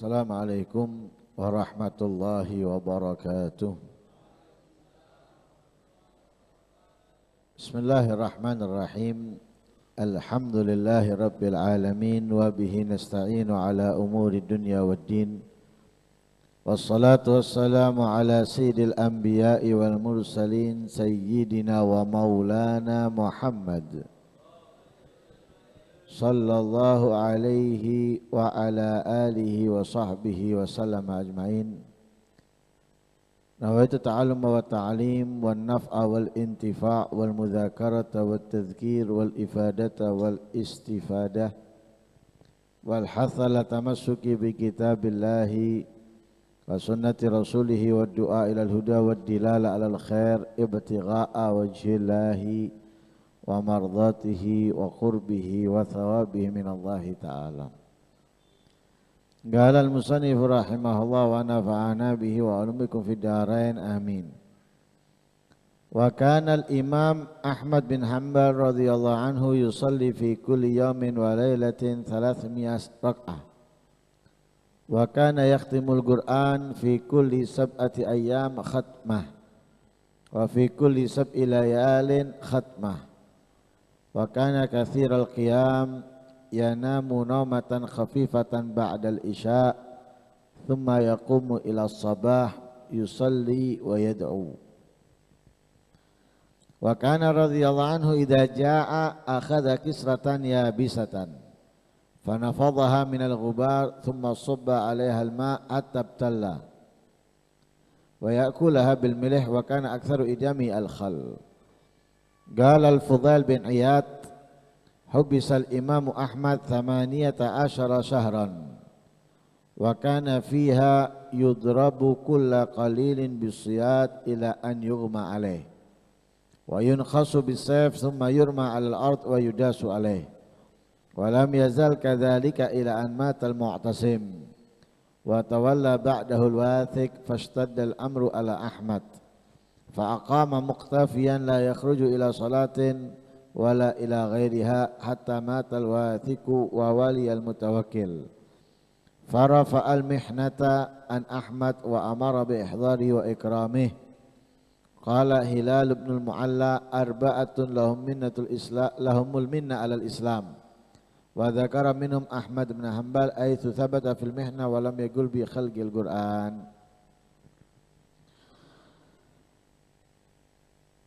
Assalamualaikum warahmatullahi wabarakatuh. Bismillahirrahmanirrahim. Alhamdulillahi rabbil alamin wa bihi nasta'inu ala umuri dunya waddin. Wassalatu wassalamu ala sayyidil anbiya'i wal mursalin sayyidina wa maulana Muhammad sallallahu alaihi wa ala alihi wa sahbihi wa sallam ajma'in. Nawaitu ta'alluma wa ta'lim wa naf'a wal intifa' wal mudhakarata wal tadhkir wal ifadata wal istifadah wal hatha la tamassuki bi kitabillahi wa sunnati rasulihi wa du'a ilal huda wa dilala alal khair ibtigha'a wajhillahi wa mardatihi wa qurbihi wa thawabihi minallahi ta'ala. Qala al-musannif rahimahullah wa nafa'ana bihi wa ulumikum fid dharain amin. Wa kana al-imam Ahmad bin Hanbal radhiyallahu anhu yusalli fi kulli yawmin wa laylatin 300 rak'ah. Wa kana yakhtimul Qur'an fi kulli sab'ati ayyam khatmah wa fi kulli sab'i layalin khatmah. Wa kana katsiral qiyam yanamu nawmatan khafifatan ba'dal isya thumma yaqumu ila sabah yusalli wa yad'u. Wa kana radhiyallahu anhu idza jaa'a akhadha kisratan yabisatan fanafadhaha minal ghubar thumma sabba 'alayha al-ma' hatta ibtalla wa ya'kulaha bil milh wa kana aktsaru idami al-khal. Qala al-Fudail bin Iyad hubisal Imam Ahmad 18 syahran wa kana fiha yudrabu kulla qalilin bisiyad ila an yughma alaih wa yunkhasu bisayf thumma yurma ala al-ard wa yudasu alaih wa lam yazal kadhalika ila an mata al-mu'tasim wa tawalla ba'dahu al-wathiq fashtadda al-amru ala Ahmad فأقام مقتفيا لا يخرج إلى صلاة ولا إلى غيرها حتى مات الواثق وولي المتوكل فرفع المحنة عن أحمد وأمر بإحضاره وإكرامه. قال هلال بن المعلى 4 لهم المنة على الإسلام وذكر منهم أحمد بن حنبل حيث ثبت في المحنة ولم يقل بخلق القرآن.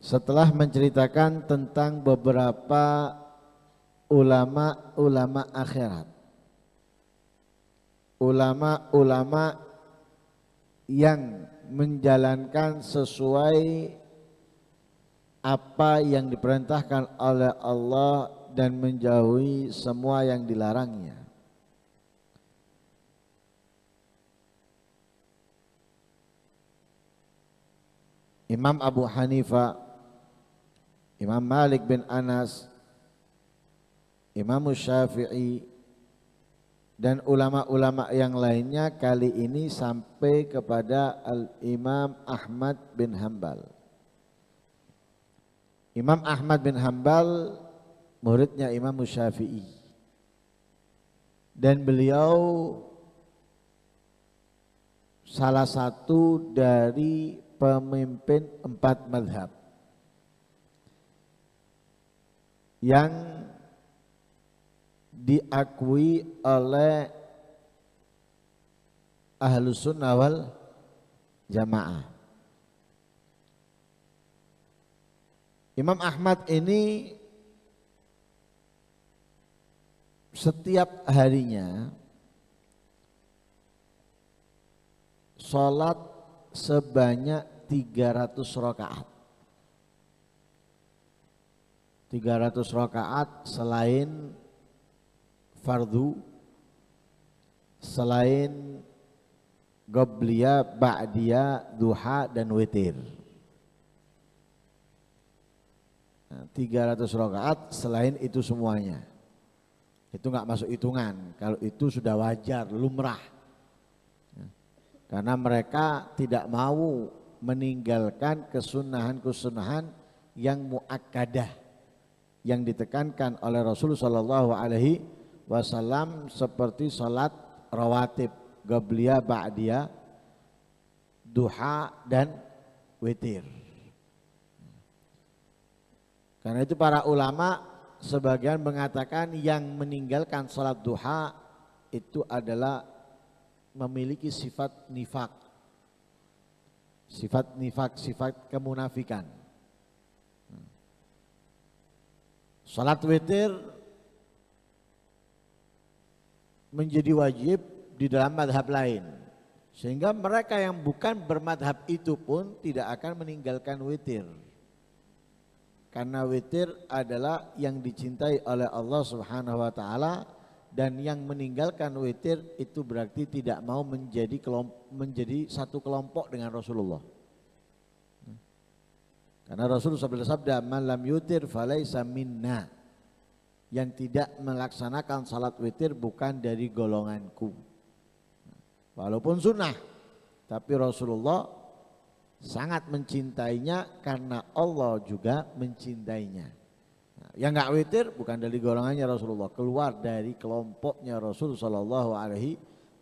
Setelah menceritakan tentang beberapa ulama akhirat, ulama yang menjalankan sesuai apa yang diperintahkan oleh Allah dan menjauhi semua yang dilarangnya. Imam Abu Hanifah, Imam Malik bin Anas, Imam Syafi'i dan ulama-ulama yang lainnya kali ini sampai kepada Al-Imam Ahmad bin Hanbal. Imam Ahmad bin Hanbal muridnya Imam Syafi'i dan beliau salah satu dari pemimpin 4 mazhab yang diakui oleh Ahlus Sunnah wal Jamaah. Imam Ahmad ini setiap harinya sholat sebanyak 300 rakaat. 300 rakaat selain fardu, selain qobliyah, ba'diyah, duha dan witir. 300 rakaat selain itu semuanya. Itu enggak masuk hitungan. Kalau itu sudah wajar, lumrah. Karena mereka tidak mau meninggalkan kesunahan-kesunahan yang muakkadah yang ditekankan oleh Rasulullah SAW seperti salat rawatib Qabliyah, Ba'diyah, duha dan witir. Karena itu para ulama sebagian mengatakan yang meninggalkan salat duha itu adalah memiliki sifat nifak. Sifat nifak, sifat kemunafikan. Salat witir menjadi wajib di dalam madhab lain, sehingga mereka yang bukan bermadhab itu pun tidak akan meninggalkan witir, karena witir adalah yang dicintai oleh Allah Subhanahu wa taala, dan yang meninggalkan witir itu berarti tidak mau menjadi satu kelompok dengan Rasulullah. Karena Rasulullah bersabda, "Man lam yutir falaisa minna." Yang tidak melaksanakan salat witir bukan dari golonganku. Walaupun sunnah, tapi Rasulullah sangat mencintainya karena Allah juga mencintainya. Yang enggak witir bukan dari golongannya Rasulullah, keluar dari kelompoknya Rasul sallallahu alaihi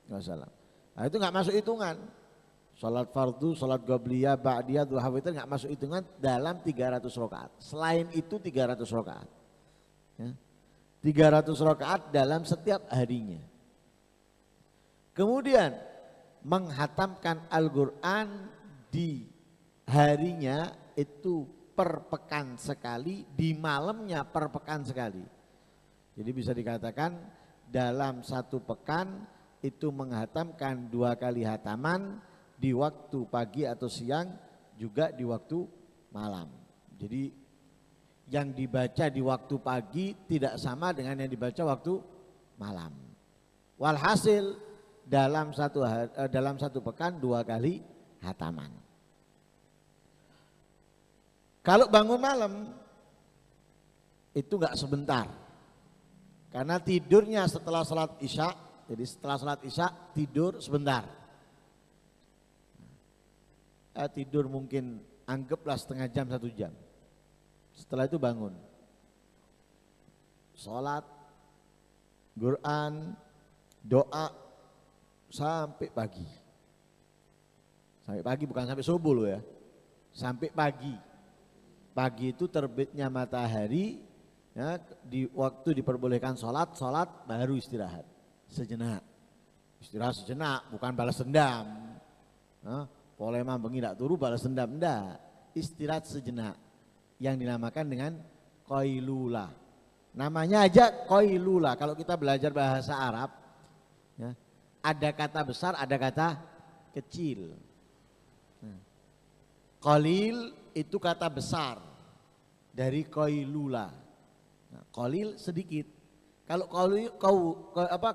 wasallam. Nah, itu enggak masuk hitungan. Salat fardu, salat qabliyah, ba'diyah, duha, witir enggak masuk hitungan dalam 300 rakaat. Selain itu 300 rakaat. Ya. 300 rakaat dalam setiap harinya. Kemudian menghatamkan Al-Quran di harinya itu per pekan sekali, di malamnya per pekan sekali. Jadi bisa dikatakan dalam satu pekan itu menghatamkan 2 kali hataman di waktu pagi atau siang, juga di waktu malam. Jadi yang dibaca di waktu pagi tidak sama dengan yang dibaca waktu malam. Walhasil dalam satu pekan 2 kali hataman. Kalau bangun malam itu enggak sebentar, karena tidurnya setelah salat isya. Jadi setelah salat isya tidur sebentar. Tidur mungkin anggaplah setengah jam, 1 jam. Setelah itu bangun, sholat, Quran, doa sampai pagi. Sampai pagi, bukan sampai subuh loh ya, sampai pagi. Pagi itu terbitnya matahari, ya, di waktu diperbolehkan sholat baru istirahat sejenak. Istirahat sejenak, bukan balas dendam. Polema bengi tak turu balas dendam, enggak. Istirahat sejenak, yang dinamakan dengan qailula. Namanya aja qailula. Kalau kita belajar bahasa Arab, ya, ada kata besar, ada kata kecil. Qalil itu kata besar dari qailula. Nah, qalil sedikit. Kalau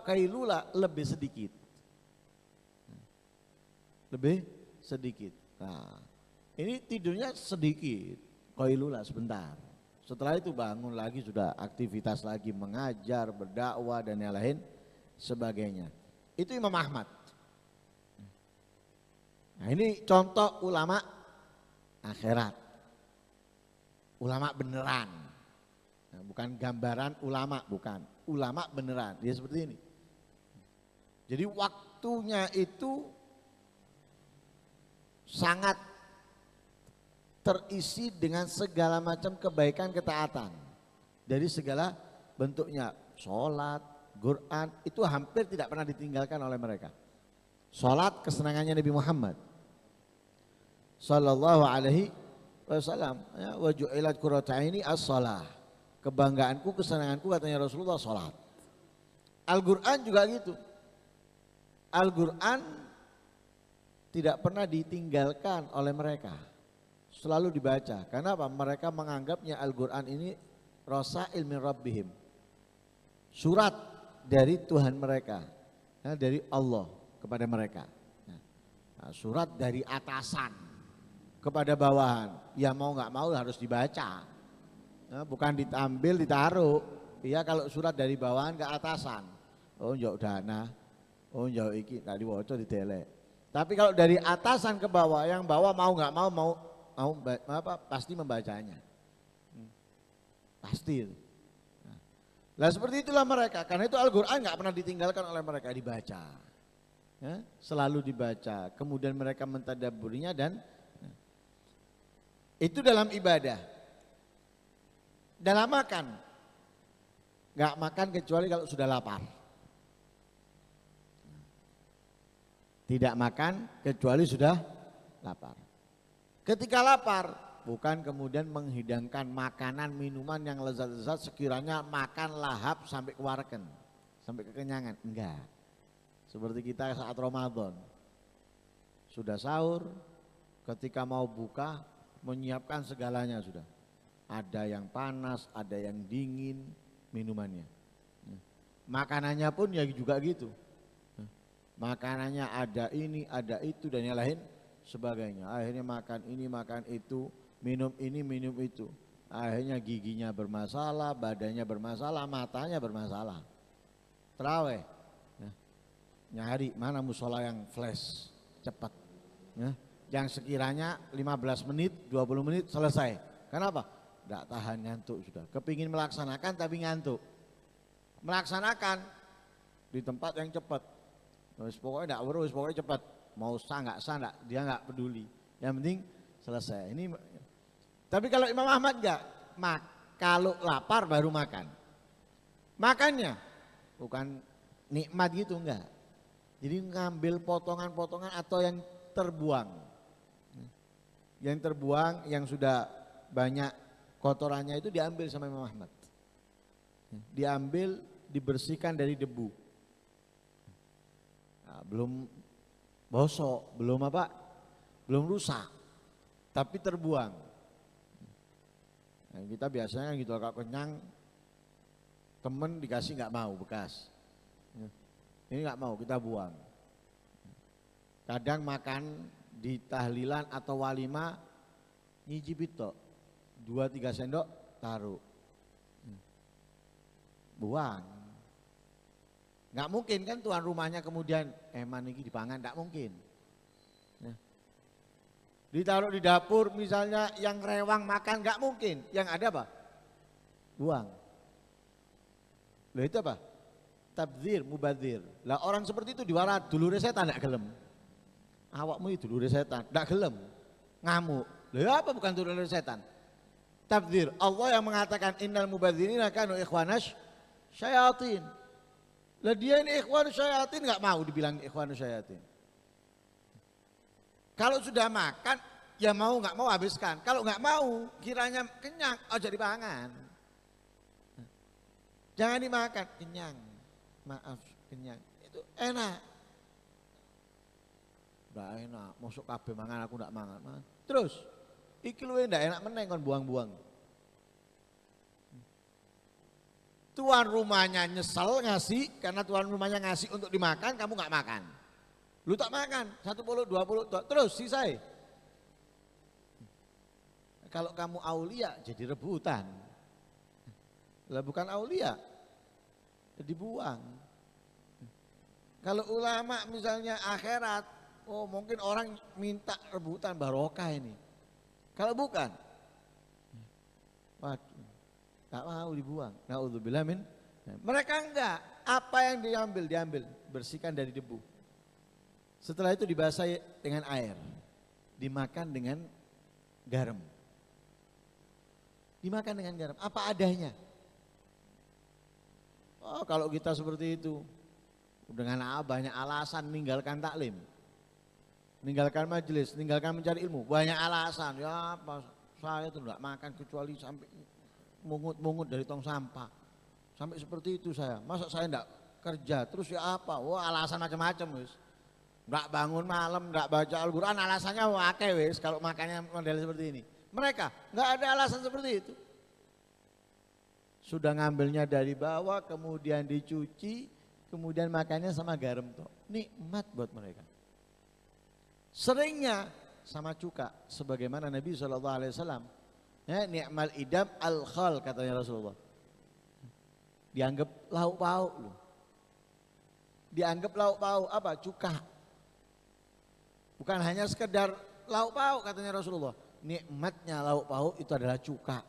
qailula lebih sedikit. Lebih sedikit. Nah, ini tidurnya sedikit. Qailula sebentar. Setelah itu bangun lagi, sudah aktivitas lagi, mengajar, berdakwah dan yang lain sebagainya. Itu Imam Ahmad. Nah, ini contoh ulama akhirat. Ulama beneran. Nah, bukan gambaran ulama, bukan. Ulama beneran. Dia seperti ini. Jadi waktunya itu sangat terisi dengan segala macam kebaikan, ketaatan dari segala bentuknya. Sholat, Quran itu hampir tidak pernah ditinggalkan oleh mereka. Sholat kesenangannya Nabi Muhammad sallallahu alaihi wasallam, ya, wa ju'ilat qurratu aini as-shalah. Kebanggaanku, kesenanganku katanya Rasulullah sholat. Al-Quran juga gitu. Al-Quran tidak pernah ditinggalkan oleh mereka, selalu dibaca. Karena apa? Mereka menganggapnya Al-Quran ini rasail min rabbihim, surat dari Tuhan mereka, ya, dari Allah kepada mereka. Nah, surat dari atasan kepada bawahan. Ya mau nggak mau harus dibaca, ya, bukan diambil ditaruh. Ya kalau surat dari bawahan ke atasan, oh njok dana, oh njok iki tadi waca didelek. Tapi kalau dari atasan ke bawah, yang bawah mau nggak mau pasti membacanya, pasti. Nah seperti itulah mereka. Karena itu Al-Quran nggak pernah ditinggalkan oleh mereka, dibaca. ya, selalu dibaca, kemudian mereka mentadabburinya dan itu dalam ibadah. Dalam makan, nggak makan kecuali kalau sudah lapar. Tidak makan kecuali sudah lapar. Ketika lapar, bukan kemudian menghidangkan makanan minuman yang lezat-lezat sekiranya makan lahap sampai kewareken, sampai kekenyangan. Enggak. Seperti kita saat Ramadan. Sudah sahur, ketika mau buka menyiapkan segalanya sudah. Ada yang panas, ada yang dingin minumannya. Makanannya pun ya juga gitu. Makanannya ada ini, ada itu dan yang lain sebagainya. Akhirnya makan ini, makan itu, minum ini, minum itu. Akhirnya giginya bermasalah, badannya bermasalah, matanya bermasalah. Terawih, ya. Nyari mana musola yang flash, cepat. Ya. Yang sekiranya 15 menit, 20 menit selesai. Kenapa? Tidak tahan ngantuk sudah. Kepingin melaksanakan tapi ngantuk. Melaksanakan di tempat yang cepat. Pokoknya tidak urus, pokoknya cepat. Mau sah nggak, dia nggak peduli. Yang penting selesai. Ini. Tapi kalau Imam Ahmad enggak, kalau lapar baru makan. Makannya bukan nikmat gitu enggak. Jadi ngambil potongan-potongan atau yang terbuang. Yang terbuang, yang sudah banyak kotorannya itu diambil sama Imam Ahmad. Diambil, dibersihkan dari debu. Nah, belum bosok, belum apa? Belum rusak. Tapi terbuang. Nah, kita biasanya gitu kalau kenyang temen dikasih nggak mau bekas. Ini nggak mau, kita buang. Kadang makan di tahlilan atau walimah nyicipit tok. 2-3 sendok taruh. Buang. Nggak mungkin kan tuan rumahnya kemudian eman ini dipangan, nggak mungkin. Nah. Ditaruh di dapur misalnya yang rewang makan nggak mungkin. Yang ada apa? Buang. Loh itu apa? Tabdzir, mubadzir. Lah orang seperti itu diwarat dulure setan nggak gelem. Awakmu itu dulure setan, nggak gelem. Ngamuk. Loh apa bukan dulure setan? Tabdzir. Allah yang mengatakan innal mubadzirina kanu ikhwanash syayatin. Lah dia ini ikhwan syayatin nggak mau dibilang ikhwan syayatin. Kalau sudah makan ya mau nggak mau habiskan. Kalau nggak mau kiranya kenyang aja dipangan. Jangan dimakan kenyang. Maaf kenyang itu enak. Nggak enak. Masuk kabeh mangan aku nggak mangan. Terus iki luwe ndak enak meneng kon buang-buang. Tuan rumahnya nyesel ngasih karena tuan rumahnya ngasih untuk dimakan, kamu nggak makan. Lu tak makan 1 puluh 20 terus sisai. Kalau kamu aulia jadi rebutan. Lah bukan aulia, dibuang. Kalau ulama misalnya akhirat, oh mungkin orang minta rebutan barokah ini. Kalau bukan, waduh. Tak mau dibuang. Naudzubillah min. Mereka enggak. Apa yang diambil, bersihkan dari debu. Setelah itu dibasahi dengan air. Dimakan dengan garam. Dimakan dengan garam. Apa adanya. Oh kalau kita seperti itu. Dengan banyak alasan meninggalkan taklim. Meninggalkan majelis, meninggalkan mencari ilmu. Banyak alasan. Ya apa, saya itu enggak makan kecuali sampai mungut-mungut dari tong sampah. Sampai seperti itu saya. Masa saya enggak kerja terus ya apa? Wah alasan macam-macam wis. Enggak bangun malam, enggak baca Al-Qur'an, alasannya wakai wis kalau makannya model seperti ini. Mereka enggak ada alasan seperti itu. Sudah ngambilnya dari bawah, kemudian dicuci, kemudian makannya sama garam toh. Nikmat buat mereka. Seringnya sama cuka sebagaimana Nabi SAW. Ya, ni'mal idam al-khal katanya Rasulullah. Dianggap lauk pauk loh. Dianggap lauk pauk apa? Cuka. Bukan hanya sekedar lauk pauk katanya Rasulullah. Nikmatnya lauk pauk itu adalah cuka.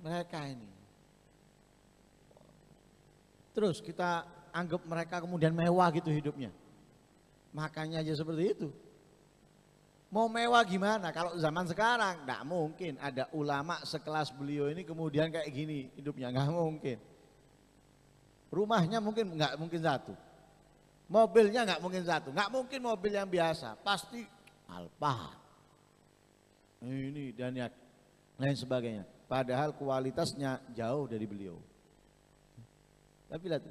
Mereka ini terus kita anggap mereka kemudian mewah gitu hidupnya. Makannya aja seperti itu. Mau mewah gimana kalau zaman sekarang? Nggak mungkin ada ulama sekelas beliau ini kemudian kayak gini hidupnya, nggak mungkin. Rumahnya mungkin nggak mungkin satu, mobilnya nggak mungkin satu, nggak mungkin mobil yang biasa, pasti Alfa, ini dan yang lain sebagainya. Padahal kualitasnya jauh dari beliau. Tapi lihat,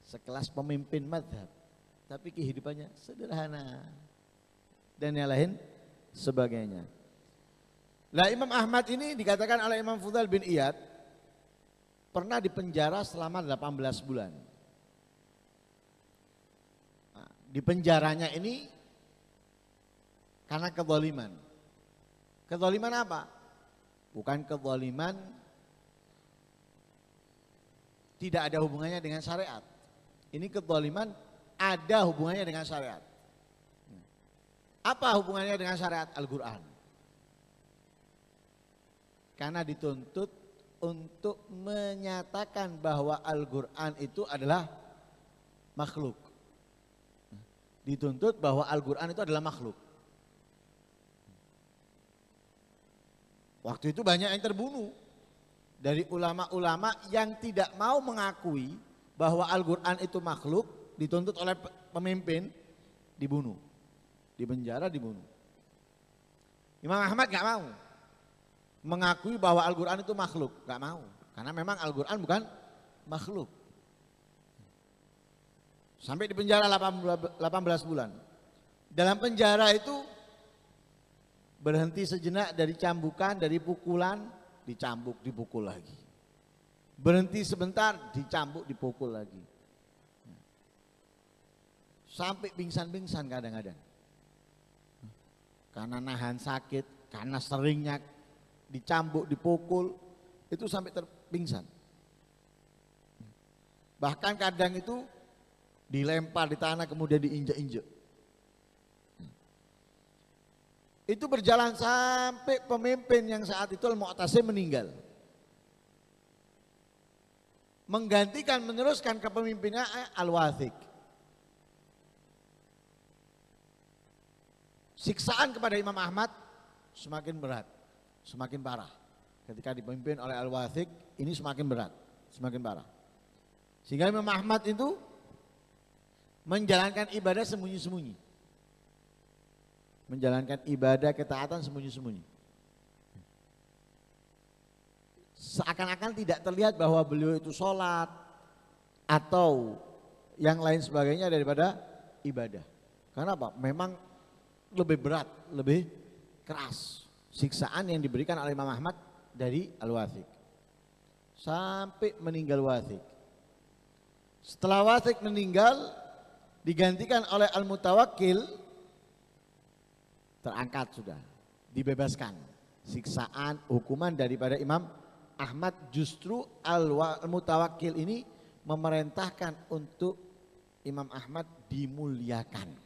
sekelas pemimpin madhab, tapi kehidupannya sederhana dan yang lain sebagainya. Nah, Imam Ahmad ini dikatakan oleh Imam Fudail bin Iyad pernah dipenjara selama 18 bulan. Nah, di penjaranya ini karena kezaliman. Kezaliman apa? Bukan kezaliman tidak ada hubungannya dengan syariat. Ini kezaliman ada hubungannya dengan syariat. Apa hubungannya dengan syariat? Al-Quran. Karena dituntut untuk menyatakan bahwa Al-Quran itu adalah makhluk. Dituntut bahwa Al-Quran itu adalah makhluk. Waktu itu banyak yang terbunuh dari ulama-ulama yang tidak mau mengakui bahwa Al-Quran itu makhluk, dituntut oleh pemimpin, dibunuh, dipenjara, dibunuh. Imam Ahmad gak mau mengakui bahwa Al-Quran itu makhluk, gak mau, karena memang Al-Quran bukan makhluk. Sampai dipenjara 18 bulan. Dalam penjara itu berhenti sejenak dari cambukan, dari pukulan, dicambuk, dipukul lagi. Berhenti sebentar, dicambuk, dipukul lagi. Sampai pingsan-pingsan kadang-kadang. Karena nahan sakit, karena seringnya dicambuk, dipukul, itu sampai terpingsan. Bahkan kadang itu dilempar di tanah kemudian diinjek-injek. Itu berjalan sampai pemimpin yang saat itu Al-Mu'tasim meninggal. Menggantikan, meneruskan kepemimpinannya Al-Wathiq. Siksaan kepada Imam Ahmad semakin berat, semakin parah. Ketika dipimpin oleh Al-Wathiq, ini semakin berat, semakin parah. Sehingga Imam Ahmad itu menjalankan ibadah sembunyi-sembunyi. Menjalankan ibadah ketaatan sembunyi-sembunyi. Seakan-akan tidak terlihat bahwa beliau itu sholat atau yang lain sebagainya daripada ibadah. Karena apa? Memang lebih berat, lebih keras siksaan yang diberikan oleh Imam Ahmad dari Al-Wathiq sampai meninggal Wathiq. Setelah Wathiq meninggal, digantikan oleh Al-Mutawakkil, terangkat sudah, dibebaskan. Siksaan, hukuman daripada Imam Ahmad, justru Al-Mutawakkil ini memerintahkan untuk Imam Ahmad dimuliakan.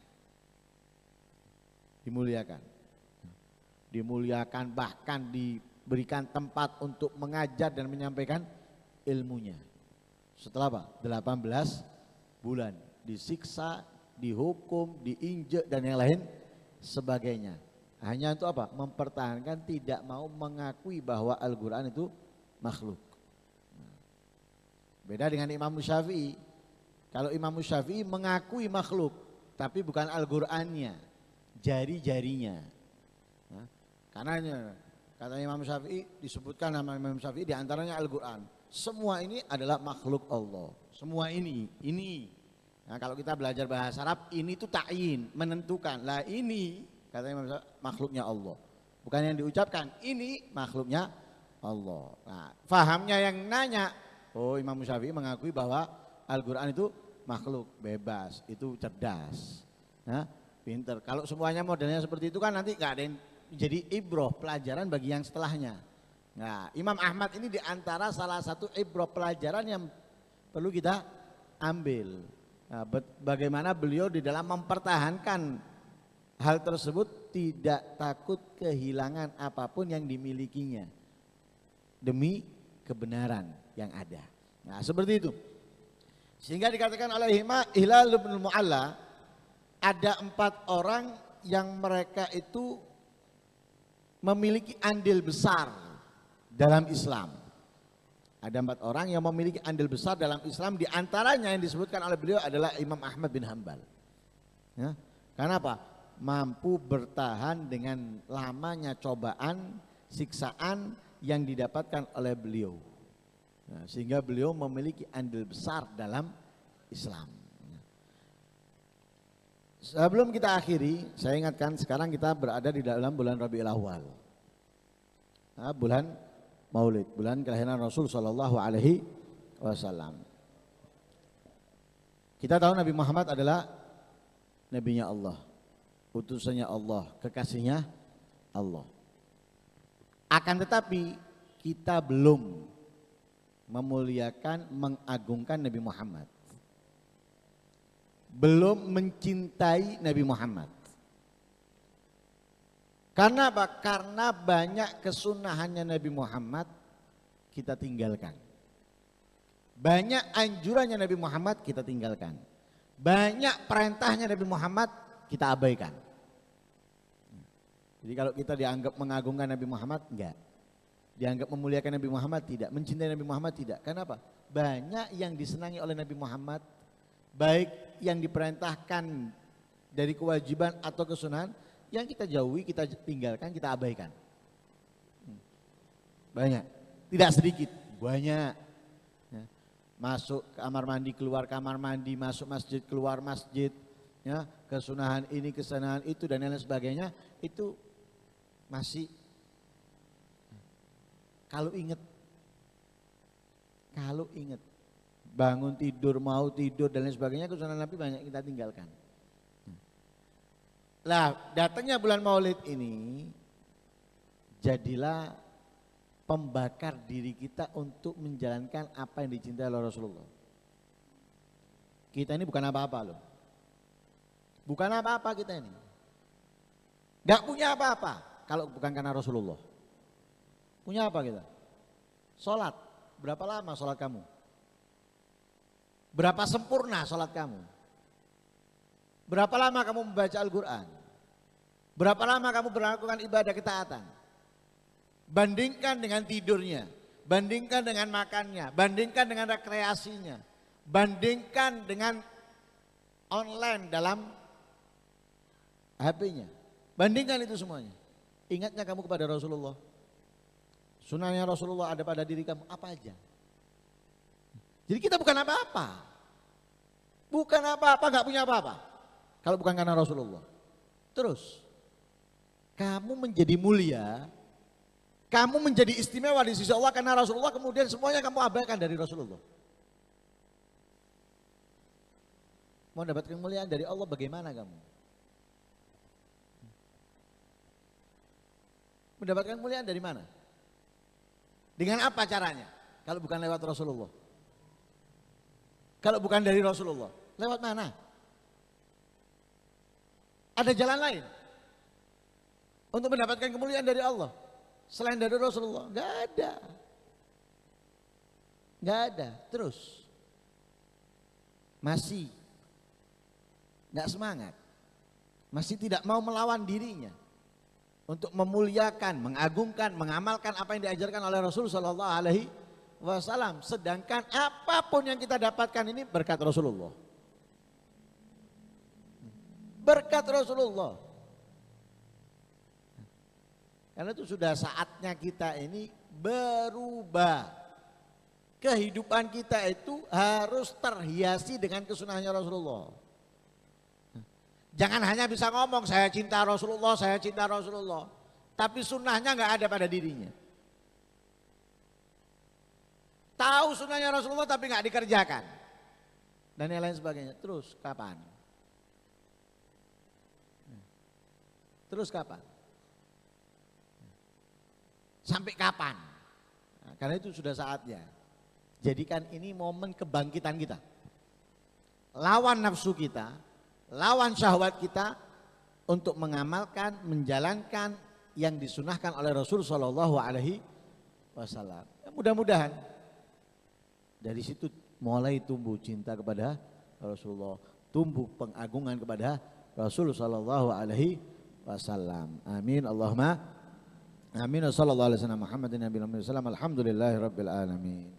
Dimuliakan. Dimuliakan, bahkan diberikan tempat untuk mengajar dan menyampaikan ilmunya. Setelah apa? 18 bulan disiksa, dihukum, diinjek dan yang lain sebagainya. Hanya untuk apa? Mempertahankan, tidak mau mengakui bahwa Al-Quran itu makhluk. Beda dengan Imam Syafi'i. Kalau Imam Syafi'i mengakui makhluk, tapi bukan Al-Qurannya, jari-jarinya. Nah, karena kata Imam Syafi'i, disebutkan nama Imam Syafi'i diantaranya Al-Quran. Semua ini adalah makhluk Allah. Semua ini. Nah, kalau kita belajar bahasa Arab, ini tuh ta'yin, menentukan. Lah ini, kata Imam Syafi'i, makhluknya Allah. Bukan yang diucapkan, ini makhluknya Allah. Nah, fahamnya yang nanya, oh Imam Syafi'i mengakui bahwa Al-Quran itu makhluk, bebas, itu cerdas. Nah, pinter. Kalau semuanya modelnya seperti itu kan nanti gak ada yang jadi ibroh, pelajaran bagi yang setelahnya. Nah, Imam Ahmad ini diantara salah satu ibroh pelajaran yang perlu kita ambil. Nah, bagaimana beliau di dalam mempertahankan hal tersebut tidak takut kehilangan apapun yang dimilikinya demi kebenaran yang ada. Nah, seperti itu. Sehingga dikatakan oleh Hilal bin Mu'alla, ada 4 orang yang mereka itu memiliki andil besar dalam Islam. Ada 4 orang yang memiliki andil besar dalam Islam, di antaranya yang disebutkan oleh beliau adalah Imam Ahmad bin Hanbal. Ya. Karena apa? Mampu bertahan dengan lamanya cobaan, siksaan yang didapatkan oleh beliau. Nah, sehingga beliau memiliki andil besar dalam Islam. Sebelum kita akhiri, saya ingatkan sekarang kita berada di dalam bulan Rabiul Awwal. Nah, bulan Maulid, bulan kelahiran Rasul Shallallahu Alaihi Wasallam. Kita tahu Nabi Muhammad adalah nabinya Allah, utusannya Allah, kekasihnya Allah. Akan tetapi kita belum memuliakan, mengagungkan Nabi Muhammad. Belum mencintai Nabi Muhammad. Karena apa? Karena banyak kesunahannya Nabi Muhammad kita tinggalkan. Banyak anjurannya Nabi Muhammad kita tinggalkan. Banyak perintahnya Nabi Muhammad kita abaikan. Jadi kalau kita dianggap mengagungkan Nabi Muhammad, enggak. Dianggap memuliakan Nabi Muhammad, tidak. Mencintai Nabi Muhammad, tidak. Kenapa? Banyak yang disenangi oleh Nabi Muhammad, baik yang diperintahkan dari kewajiban atau kesunahan, yang kita jauhi, kita tinggalkan, kita abaikan. Banyak, tidak sedikit, banyak. Ya. Masuk kamar mandi, keluar kamar mandi, masuk masjid, keluar masjid, ya, kesunahan ini, kesunahan itu dan lain sebagainya, itu masih kalau ingat bangun tidur, mau tidur dan lain sebagainya, kesunahan Nabi banyak kita tinggalkan. Lah, datangnya bulan Maulid ini jadilah pembakar diri kita untuk menjalankan apa yang dicintai oleh Rasulullah. Kita ini bukan apa-apa loh. Bukan apa-apa kita ini. Gak punya apa-apa kalau bukan karena Rasulullah. Punya apa kita? Sholat. Berapa lama sholat kamu? Berapa sempurna sholat kamu? Berapa lama kamu membaca Al-Quran? Berapa lama kamu melakukan ibadah ketaatan? Bandingkan dengan tidurnya, bandingkan dengan makannya, bandingkan dengan rekreasinya, bandingkan dengan online dalam HP-nya. Bandingkan itu semuanya. Ingatnya kamu kepada Rasulullah. Sunnahnya Rasulullah ada pada diri kamu, apa aja. Jadi kita bukan apa-apa. Bukan apa-apa, gak punya apa-apa. Kalau bukan karena Rasulullah. Terus, kamu menjadi mulia, kamu menjadi istimewa di sisi Allah karena Rasulullah, kemudian semuanya kamu abaikan dari Rasulullah. Mau dapat kemuliaan dari Allah bagaimana kamu? Mendapatkan kemuliaan dari mana? Dengan apa caranya? Kalau bukan lewat Rasulullah. Kalau bukan dari Rasulullah, lewat mana? Ada jalan lain untuk mendapatkan kemuliaan dari Allah selain dari Rasulullah? Gak ada. Gak ada. Terus masih gak semangat, masih tidak mau melawan dirinya untuk memuliakan, mengagungkan, mengamalkan apa yang diajarkan oleh Rasul Sallallahu Alaihi Wasallam. Sedangkan apapun yang kita dapatkan ini berkat Rasulullah. Berkat Rasulullah. Karena itu sudah saatnya kita ini berubah. Kehidupan kita itu harus terhiasi dengan kesunahannya Rasulullah. Jangan hanya bisa ngomong saya cinta Rasulullah, saya cinta Rasulullah, tapi sunnahnya nggak ada pada dirinya. Tahu sunnahnya Rasulullah tapi nggak dikerjakan dan yang lain sebagainya. Terus kapan? Terus kapan? Sampai kapan? Nah, karena itu sudah saatnya. Jadikan ini momen kebangkitan kita. Lawan nafsu kita, lawan syahwat kita untuk mengamalkan, menjalankan yang disunahkan oleh Rasul Shallallahu Alaihi Wasallam. Mudah-mudahan dari situ mulai tumbuh cinta kepada Rasulullah, tumbuh pengagungan kepada Rasul sallallahu alaihi wasallam. Amin Allahumma amin. Sallallahu alaihi wasallam Muhammadin nabiyil sallam. Alhamdulillahirabbil alamin.